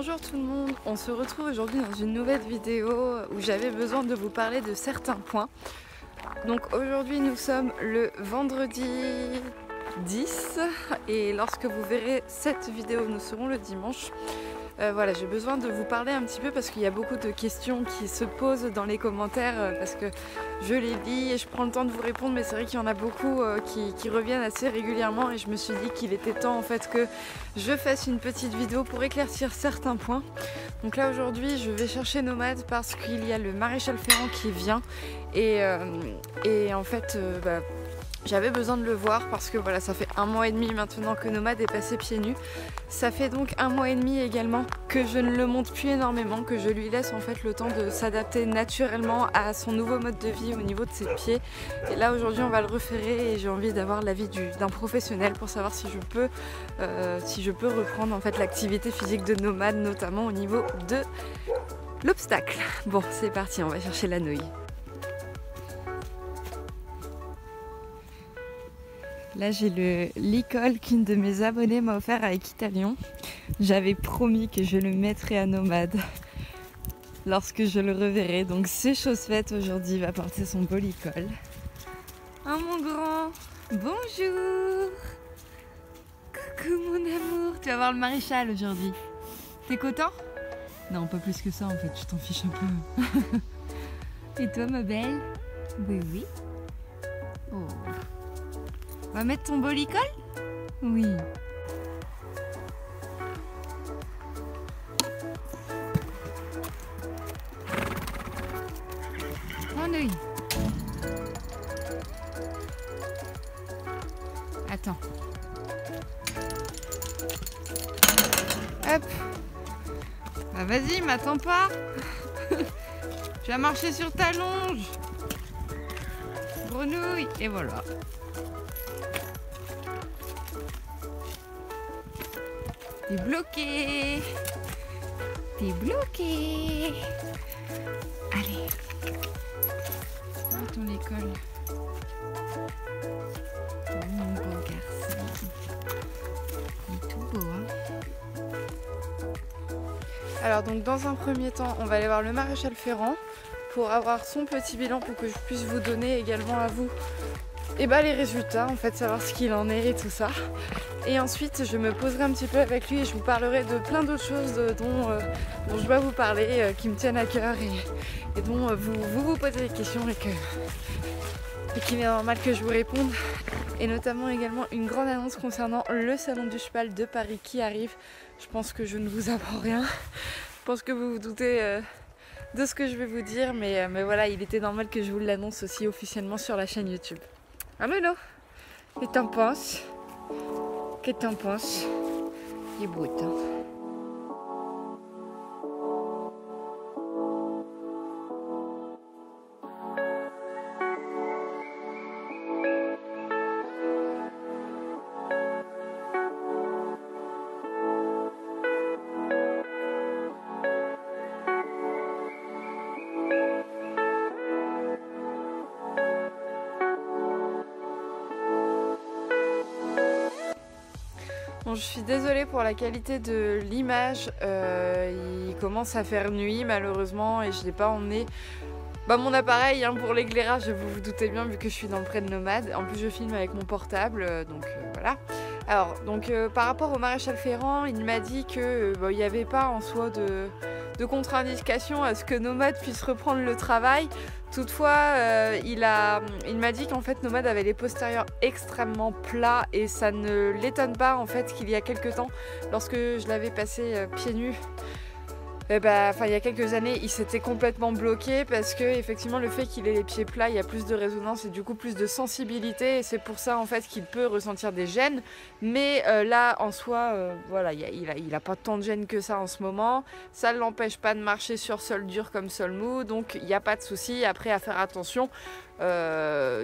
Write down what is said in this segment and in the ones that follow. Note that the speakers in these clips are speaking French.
Bonjour tout le monde, on se retrouve aujourd'hui dans une nouvelle vidéo où j'avais besoin de vous parler de certains points. Donc aujourd'hui nous sommes le vendredi 10 et lorsque vous verrez cette vidéo nous serons le dimanche. Voilà, j'ai besoin de vous parler un petit peu parce qu'il y a beaucoup de questions qui se posent dans les commentaires parce que je les lis et je prends le temps de vous répondre, mais c'est vrai qu'il y en a beaucoup qui reviennent assez régulièrement et je me suis dit qu'il était temps en fait que je fasse une petite vidéo pour éclaircir certains points. Donc là aujourd'hui je vais chercher Nomad parce qu'il y a le maréchal Ferrand qui vient et en fait j'avais besoin de le voir parce que voilà, ça fait 1 mois et demi maintenant que Nomad est passé pieds nus. Ça fait donc 1 mois et demi également que je ne le monte plus énormément, que je lui laisse en fait le temps de s'adapter naturellement à son nouveau mode de vie au niveau de ses pieds. Et là aujourd'hui on va le reférer et j'ai envie d'avoir l'avis d'un professionnel pour savoir si je peux reprendre en fait l'activité physique de Nomad, notamment au niveau de l'obstacle. Bon, c'est parti, on va chercher la nouille. Là j'ai le licol qu'une de mes abonnées m'a offert à Equitalion. J'avais promis que je le mettrais à Nomad lorsque je le reverrai. Donc c'est chose faite, aujourd'hui il va porter son beau licol. Oh mon grand, bonjour. Coucou mon amour, tu vas voir le maréchal aujourd'hui. T'es content? Non, pas plus que ça en fait, je t'en fiche un peu. Et toi ma belle? Oui oui. Oh. On va mettre ton beau licol? Oui. Mon œil. Attends. Hop. Bah vas-y, m'attends pas. Tu vas marcher sur ta longe. Grenouille. Et voilà. T'es bloqué. T'es bloqué. Allez. Où est ton école? Oh mon beau garçon. Il est tout beau, hein. Alors donc dans un premier temps, on va aller voir le maréchal Ferrand pour avoir son petit bilan pour que je puisse vous donner également à vous les résultats, en fait, savoir ce qu'il en est et tout ça. Et ensuite, je me poserai un petit peu avec lui et je vous parlerai de plein d'autres choses dont je dois vous parler, qui me tiennent à cœur et dont vous posez des questions et qu'il est normal que je vous réponde. Et notamment également une grande annonce concernant le salon du cheval de Paris qui arrive. Je pense que je ne vous apprends rien. Je pense que vous vous doutez de ce que je vais vous dire, mais voilà, il était normal que je vous l'annonce aussi officiellement sur la chaîne YouTube. Ah Melo, qu'est-ce que t'en penses? Qu'est-ce que t'en penses? Il est beau, hein? Bon, je suis désolée pour la qualité de l'image, il commence à faire nuit malheureusement et je n'ai pas emmené mon appareil pour l'éclairage, vous vous doutez bien vu que je suis dans le pré de Nomad. En plus je filme avec mon portable, donc voilà. Alors donc par rapport au maréchal Ferrand, il m'a dit que il n'y avait pas en soi de contre-indication à ce que Nomad puisse reprendre le travail. Toutefois, il m'a dit qu'en fait Nomad avait les postérieurs extrêmement plats et ça ne l'étonne pas en fait qu'il y a quelques temps, lorsque je l'avais passé pieds nus, il y a quelques années, il s'était complètement bloqué parce que effectivement le fait qu'il ait les pieds plats, il y a plus de résonance et du coup plus de sensibilité et c'est pour ça en fait qu'il peut ressentir des gênes. Mais là en soi, voilà, il a pas tant de gêne que ça en ce moment. Ça ne l'empêche pas de marcher sur sol dur comme sol mou, donc il n'y a pas de souci. Après à faire attention, à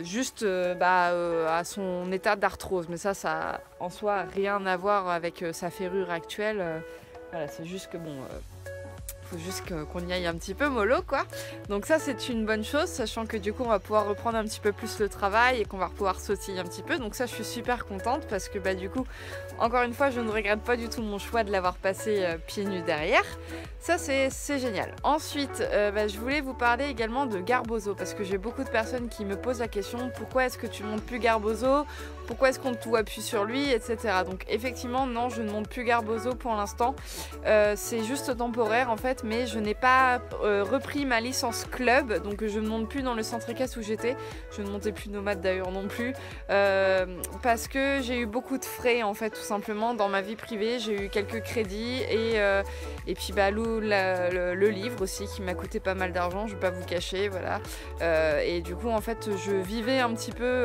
son état d'arthrose, mais ça en soi rien à voir avec sa ferrure actuelle. Voilà, c'est juste que bon. faut juste qu'on y aille un petit peu mollo quoi. Donc ça c'est une bonne chose, sachant que du coup on va pouvoir reprendre un petit peu plus le travail et qu'on va pouvoir sautiller un petit peu. Donc ça je suis super contente parce que du coup encore une fois je ne regrette pas du tout mon choix de l'avoir passé pieds nus derrière. Ça c'est génial. Ensuite je voulais vous parler également de Garbozo parce que j'ai beaucoup de personnes qui me posent la question pourquoi est-ce que tu montes plus Garbozo, pourquoi est-ce qu'on ne te voit plus sur lui, etc. Donc effectivement non, je ne monte plus Garbozo pour l'instant, c'est juste temporaire en fait, mais je n'ai pas repris ma licence club, donc je ne monte plus dans le centre équestre où j'étais, je ne montais plus Nomade d'ailleurs non plus, parce que j'ai eu beaucoup de frais en fait tout simplement dans ma vie privée, j'ai eu quelques crédits et puis le livre aussi qui m'a coûté pas mal d'argent, je vais pas vous cacher, voilà, et du coup en fait je vivais un petit peu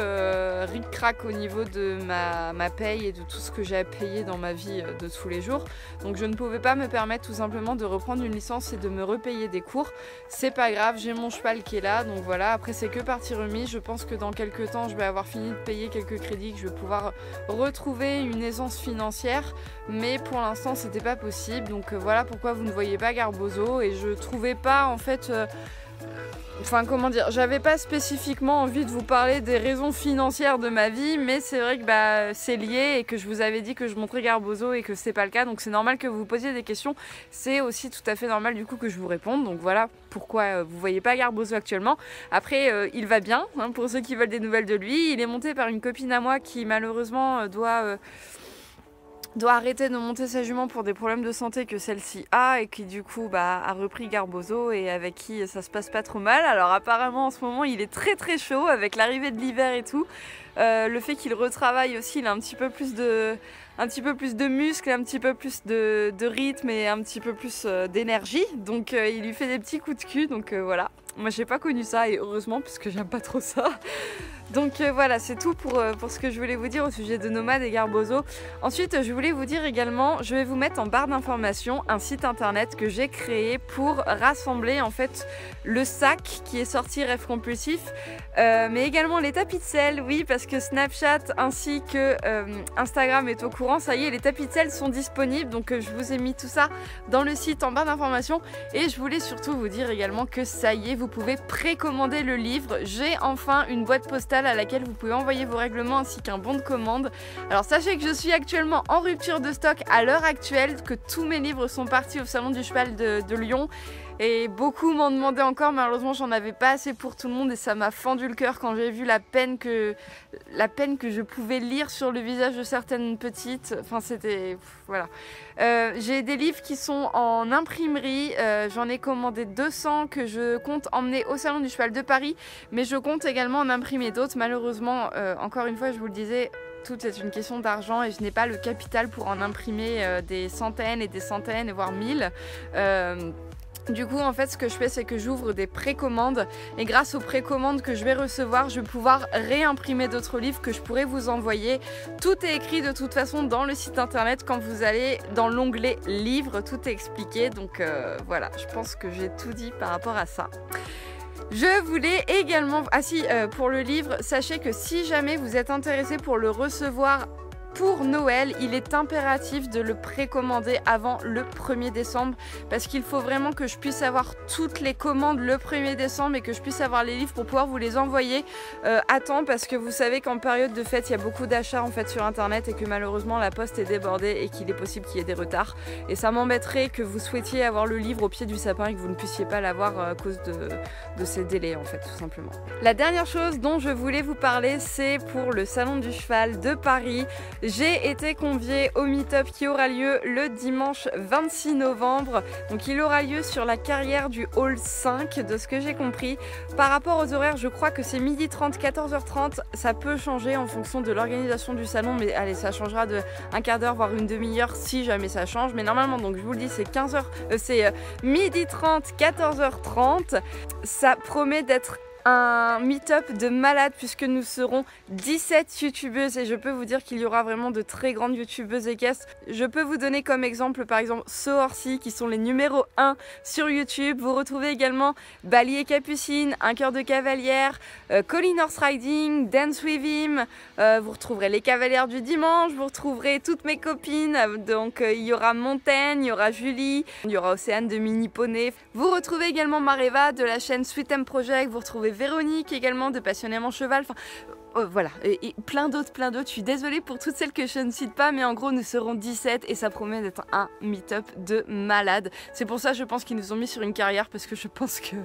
ric-crac au niveau de ma paye et de tout ce que j'ai à payer dans ma vie de tous les jours, donc je ne pouvais pas me permettre tout simplement de reprendre une licence et de me repayer des cours. C'est pas grave, j'ai mon cheval qui est là, donc voilà, après c'est que partie remise, je pense que dans quelques temps je vais avoir fini de payer quelques crédits, que je vais pouvoir retrouver une aisance financière, mais pour l'instant c'était pas possible, donc voilà pourquoi vous ne voyez pas Garbozo, et je trouvais pas en fait enfin comment dire, j'avais pas spécifiquement envie de vous parler des raisons financières de ma vie, mais c'est vrai que c'est lié et que je vous avais dit que je montrais Garbozo et que c'est pas le cas, donc c'est normal que vous posiez des questions, c'est aussi tout à fait normal du coup que je vous réponde, donc voilà pourquoi vous voyez pas Garbozo actuellement. Après il va bien, hein, pour ceux qui veulent des nouvelles de lui, il est monté par une copine à moi qui malheureusement doit arrêter de monter sa jument pour des problèmes de santé que celle-ci a et qui du coup a repris Garbozo et avec qui ça se passe pas trop mal. Alors apparemment en ce moment il est très très chaud avec l'arrivée de l'hiver et tout. Le fait qu'il retravaille aussi, il a un petit peu plus de muscles, un petit peu plus de rythme et un petit peu plus d'énergie. Donc il lui fait des petits coups de cul, donc voilà. Moi j'ai pas connu ça et heureusement parce que j'aime pas trop ça. Donc voilà, c'est tout pour ce que je voulais vous dire au sujet de Nomade et Garbozo. Ensuite, je voulais vous dire également, je vais vous mettre en barre d'informations un site internet que j'ai créé pour rassembler en fait le sac qui est sorti Rêve Compulsif, mais également les tapis de selle, oui, parce que Snapchat ainsi que Instagram est au courant, ça y est, les tapis de selle sont disponibles, donc je vous ai mis tout ça dans le site en barre d'informations, et je voulais surtout vous dire également que ça y est, vous pouvez précommander le livre. J'ai enfin une boîte postale à laquelle vous pouvez envoyer vos règlements ainsi qu'un bon de commande. Alors sachez que je suis actuellement en rupture de stock à l'heure actuelle, que tous mes livres sont partis au Salon du Cheval de Lyon. Et beaucoup m'en demandaient encore, malheureusement j'en avais pas assez pour tout le monde et ça m'a fendu le cœur quand j'ai vu la peine que je pouvais lire sur le visage de certaines petites. Enfin c'était... voilà. J'ai des livres qui sont en imprimerie, j'en ai commandé 200 que je compte emmener au Salon du Cheval de Paris, mais je compte également en imprimer d'autres. Malheureusement, encore une fois je vous le disais, tout est une question d'argent et je n'ai pas le capital pour en imprimer des centaines et des centaines, voire 1000. Du coup en fait ce que je fais c'est que j'ouvre des précommandes et grâce aux précommandes que je vais recevoir je vais pouvoir réimprimer d'autres livres que je pourrais vous envoyer. Tout est écrit de toute façon dans le site internet, quand vous allez dans l'onglet livres tout est expliqué, donc voilà, je pense que j'ai tout dit par rapport à ça. Je voulais également... pour le livre, sachez que si jamais vous êtes intéressé pour le recevoir pour Noël, il est impératif de le précommander avant le 1er décembre parce qu'il faut vraiment que je puisse avoir toutes les commandes le 1er décembre et que je puisse avoir les livres pour pouvoir vous les envoyer à temps, parce que vous savez qu'en période de fête il y a beaucoup d'achats en fait sur internet et que malheureusement la poste est débordée et qu'il est possible qu'il y ait des retards, et ça m'embêterait que vous souhaitiez avoir le livre au pied du sapin et que vous ne puissiez pas l'avoir à cause de ces délais en fait, tout simplement. La dernière chose dont je voulais vous parler, c'est pour le Salon du Cheval de Paris. J'ai été conviée au meet-up qui aura lieu le dimanche 26 novembre. Donc il aura lieu sur la carrière du hall 5 de ce que j'ai compris. Par rapport aux horaires, je crois que c'est 12h30, 14h30. Ça peut changer en fonction de l'organisation du salon, mais allez, ça changera de un quart d'heure voire une demi-heure si jamais ça change. Mais normalement, donc je vous le dis, c'est 12h30, 14h30. Ça promet d'être un meet-up de malade puisque nous serons 17 youtubeuses et je peux vous dire qu'il y aura vraiment de très grandes youtubeuses et guests. Je peux vous donner comme exemple par exemple Soorsi qui sont les numéros 1 sur YouTube. Vous retrouvez également Bali et Capucine, Un cœur de cavalière, Colin Horse Riding, Dance with Him, vous retrouverez les cavalières du dimanche, vous retrouverez toutes mes copines, donc il y aura Montaigne, il y aura Julie, il y aura Océane de Mini Poney. Vous retrouvez également Mareva de la chaîne Sweet M Project, vous retrouvez Véronique également de Passionnément Cheval, enfin voilà, et plein d'autres, je suis désolée pour toutes celles que je ne cite pas, mais en gros nous serons 17 et ça promet d'être un meet-up de malade. C'est pour ça je pense qu'ils nous ont mis sur une carrière parce que je pense que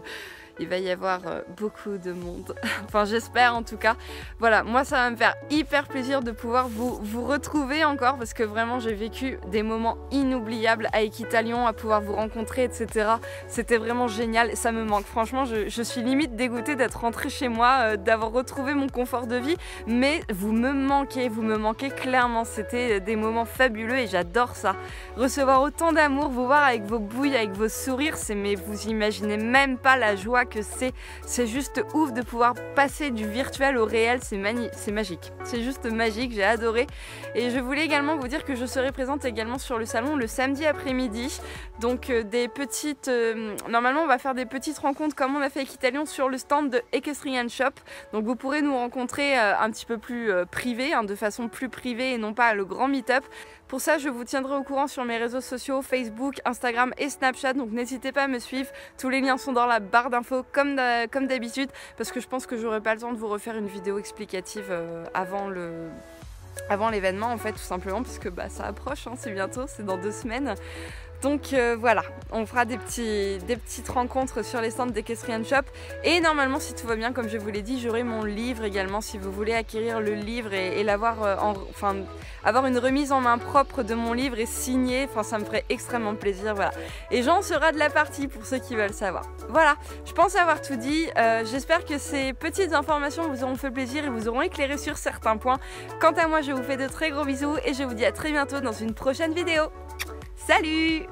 il va y avoir beaucoup de monde, enfin j'espère en tout cas. Voilà, moi ça va me faire hyper plaisir de pouvoir vous retrouver encore parce que vraiment j'ai vécu des moments inoubliables à Équitalion, à pouvoir vous rencontrer, etc. C'était vraiment génial et ça me manque. Franchement, je suis limite dégoûtée d'être rentrée chez moi, d'avoir retrouvé mon confort de vie, mais vous me manquez clairement. C'était des moments fabuleux et j'adore ça. Recevoir autant d'amour, vous voir avec vos bouilles, avec vos sourires, mais vous imaginez même pas la joie que c'est juste ouf de pouvoir passer du virtuel au réel, c'est magique, c'est juste magique, j'ai adoré. Et je voulais également vous dire que je serai présente également sur le salon le samedi après-midi, donc des petites, normalement on va faire des petites rencontres comme on a fait avec Équitalion sur le stand de Equestrian Shop, donc vous pourrez nous rencontrer un petit peu plus privé, de façon plus privée et non pas le grand meet-up. Pour ça, je vous tiendrai au courant sur mes réseaux sociaux, Facebook, Instagram et Snapchat. Donc n'hésitez pas à me suivre. Tous les liens sont dans la barre d'infos comme d'habitude. Parce que je pense que j'aurai pas le temps de vous refaire une vidéo explicative avant l'événement en fait, tout simplement. Parce que ça approche, c'est bientôt, c'est dans 2 semaines. Donc voilà, on fera des petites rencontres sur les stands d'Equestrian Shop. Et normalement, si tout va bien, comme je vous l'ai dit, j'aurai mon livre également. Si vous voulez acquérir le livre et l'avoir, avoir une remise en main propre de mon livre et signé, ça me ferait extrêmement plaisir. Voilà. Et Jean sera de la partie pour ceux qui veulent savoir. Voilà, je pense avoir tout dit. J'espère que ces petites informations vous auront fait plaisir et vous auront éclairé sur certains points. Quant à moi, je vous fais de très gros bisous et je vous dis à très bientôt dans une prochaine vidéo. Salut!